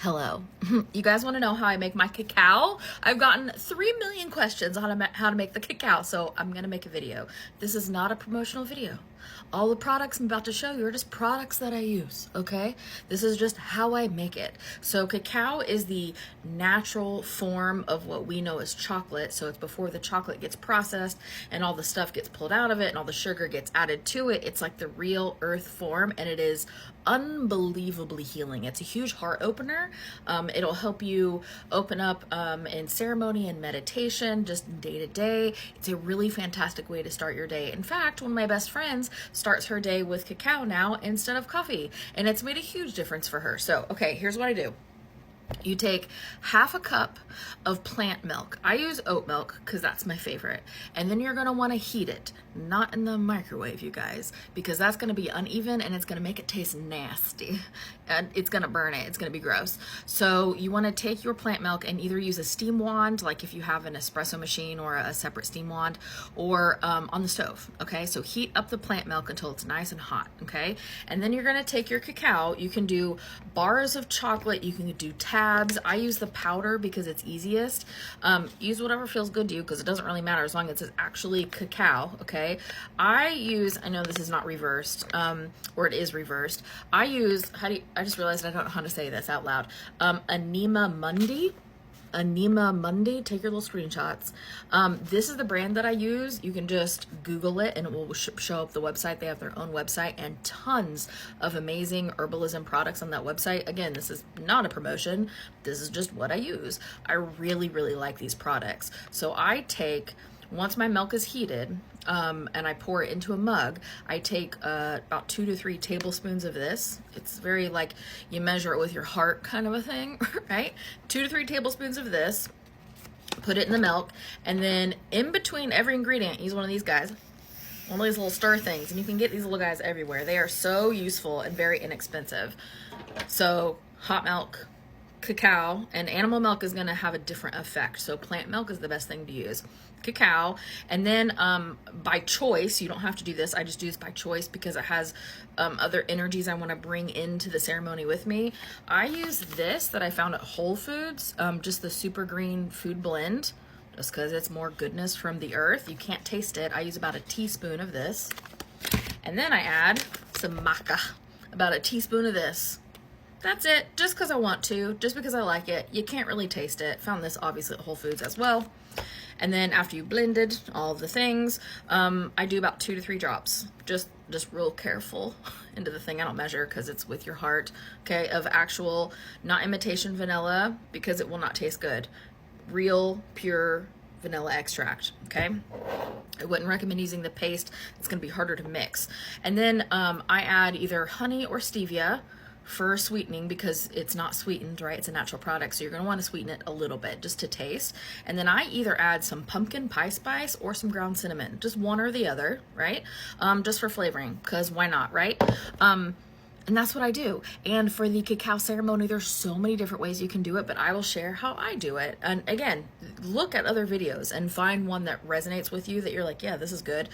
Hello. You guys want to know how I make my cacao? I've gotten 3 million questions on how to make the cacao, so I'm going to make a video. This is not a promotional video. All the products I'm about to show you are just products that I use, okay? This is just how I make it. So cacao is the natural form of what we know as chocolate. So it's before the chocolate gets processed and all the stuff gets pulled out of it and all the sugar gets added to it. It's like the real earth form, and it is unbelievably healing. It's a huge heart opener. It'll help you open up in ceremony and meditation, just day to day. It's a really fantastic way to start your day. In fact, one of my best friends starts her day with cacao now instead of coffee, and it's made a huge difference for her. So, okay, here's what I do. You take half a cup of plant milk. I use oat milk because that's my favorite. And then you're going to want to heat it, not in the microwave, you guys, because that's going to be uneven and it's going to make it taste nasty. And it's going to burn it. It's going to be gross. So you want to take your plant milk and either use a steam wand, like if you have an espresso machine or a separate steam wand, or on the stove. Okay, so heat up the plant milk until it's nice and hot. Okay, and then you're going to take your cacao. You can do bars of chocolate. You can do tabs. I use the powder because it's easiest. Use whatever feels good to you because it doesn't really matter as long as it's actually cacao. Okay, I know this is not reversed, or it is reversed. I just realized I don't know how to say this out loud. Anima Mundi. Take your little screenshots. This is the brand that I use. You can just Google it and it will show up the website. They have their own website and tons of amazing herbalism products on that website. Again, this is not a promotion. This is just what I use. I really, really like these products. So once my milk is heated, and I pour it into a mug, I take about 2 to 3 tablespoons of this. It's very like you measure it with your heart kind of a thing, right? 2 to 3 tablespoons of this, put it in the milk, and then in between every ingredient, use one of these guys, one of these little stir things, and you can get these little guys everywhere. They are so useful and very inexpensive. So hot milk, cacao, and animal milk is going to have a different effect. So plant milk is the best thing to use. Cacao, and then by choice, you don't have to do this. I just do this by choice because it has other energies I want to bring into the ceremony with me. I use this that I found at Whole Foods, just the super green food blend, just because it's more goodness from the earth. You can't taste it. I use about a teaspoon of this, and then I add some maca, about a teaspoon of this. That's it, just because I want to, just because I like it. You can't really taste it. Found this obviously at Whole Foods as well. And then after you blended all of the things, I do about 2 to 3 drops, just real careful into the thing. I don't measure because it's with your heart, okay, of actual, not imitation vanilla because it will not taste good. Real, pure vanilla extract, okay? I wouldn't recommend using the paste. It's gonna be harder to mix. And then I add either honey or stevia for sweetening because it's not sweetened, right? It's a natural product, so you're gonna wanna sweeten it a little bit just to taste. And then I either add some pumpkin pie spice or some ground cinnamon, just one or the other, right? Just for flavoring, because why not, right? And that's what I do. And for the cacao ceremony, there's so many different ways you can do it, but I will share how I do it. And again, look at other videos and find one that resonates with you that you're like, yeah, this is good.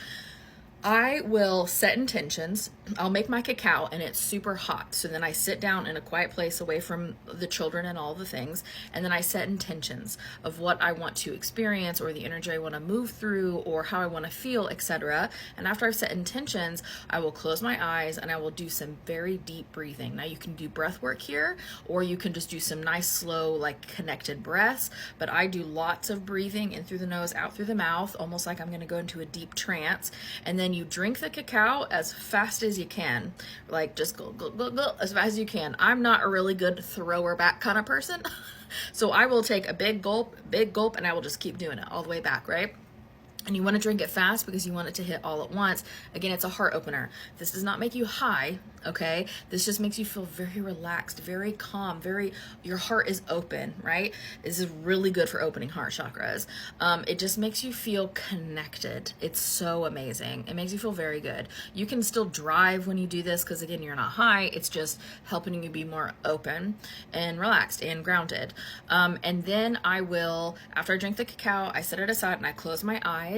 I will set intentions. I'll make my cacao and it's super hot. So then I sit down in a quiet place away from the children and all the things. And then I set intentions of what I want to experience or the energy I want to move through or how I want to feel, etc. And after I've set intentions, I will close my eyes and I will do some very deep breathing. Now you can do breath work here, or you can just do some nice, slow, like connected breaths. But I do lots of breathing in through the nose, out through the mouth, almost like I'm going to go into a deep trance. And then you drink the cacao as fast as you can, like just go as fast as you can. I'm not a really good thrower back kind of person, so I will take a big gulp, and I will just keep doing it all the way back, right? And you want to drink it fast because you want it to hit all at once. Again, it's a heart opener. This does not make you high, okay? This just makes you feel very relaxed, very calm, your heart is open, right? This is really good for opening heart chakras. It just makes you feel connected. It's so amazing. It makes you feel very good. You can still drive when you do this because again, you're not high. It's just helping you be more open and relaxed and grounded. And then I will, after I drink the cacao, I set it aside and I close my eyes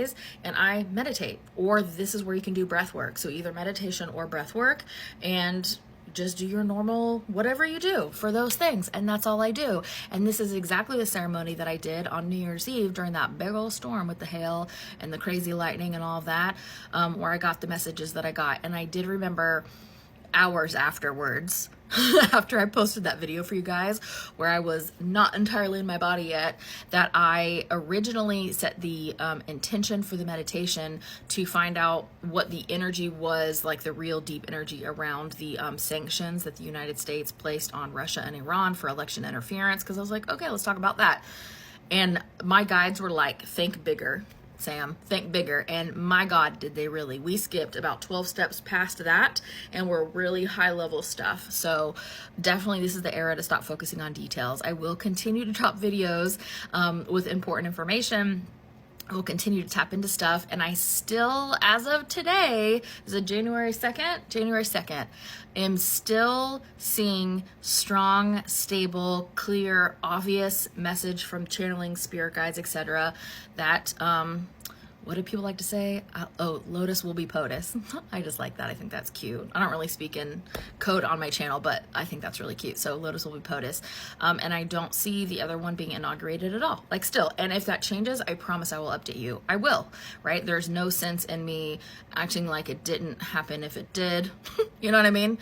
and I meditate, or this is where you can do breath work. So either meditation or breath work, and just do your normal whatever you do for those things, and that's all I do. And this is exactly the ceremony that I did on New Year's Eve during that big old storm with the hail and the crazy lightning and all of that, where I got the messages that I got. And I did remember hours afterwards, after I posted that video for you guys, where I was not entirely in my body yet, that I originally set the intention for the meditation to find out what the energy was, like the real deep energy around the sanctions that the United States placed on Russia and Iran for election interference, because I was like, okay, let's talk about that. And my guides were like, think bigger, Sam, think bigger. And my God, did they really. We skipped about 12 steps past that, and we're really high level stuff. So definitely this is the era to stop focusing on details. I will continue to drop videos with important information. We'll continue to tap into stuff, and I still, as of today, is it January 2nd? January 2nd, am still seeing strong, stable, clear, obvious message from channeling, spirit guides, etc. that, what do people like to say? Oh, Lotus will be POTUS. I just like that. I think that's cute. I don't really speak in code on my channel, but I think that's really cute. So Lotus will be POTUS. And I don't see the other one being inaugurated at all. Like still. And if that changes, I promise I will update you. I will, right? There's no sense in me acting like it didn't happen if it did. You know what I mean?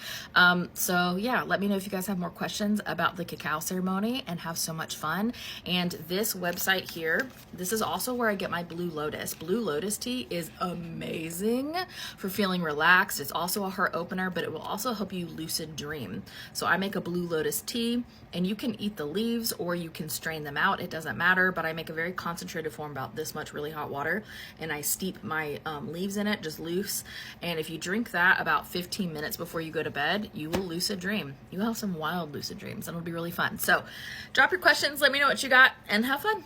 So yeah, let me know if you guys have more questions about the cacao ceremony, and have so much fun. And this website here, this is also where I get my Blue Lotus. Blue Lotus tea is amazing for feeling relaxed. It's also a heart opener, but it will also help you lucid dream. So I make a Blue Lotus tea, and you can eat the leaves or you can strain them out. It doesn't matter, but I make a very concentrated form, about this much really hot water, and I steep my leaves in it, just loose. And if you drink that about 15 minutes before you go to bed, you will lucid dream. You will have some wild lucid dreams, and it'll be really fun. So drop your questions, let me know what you got, and have fun.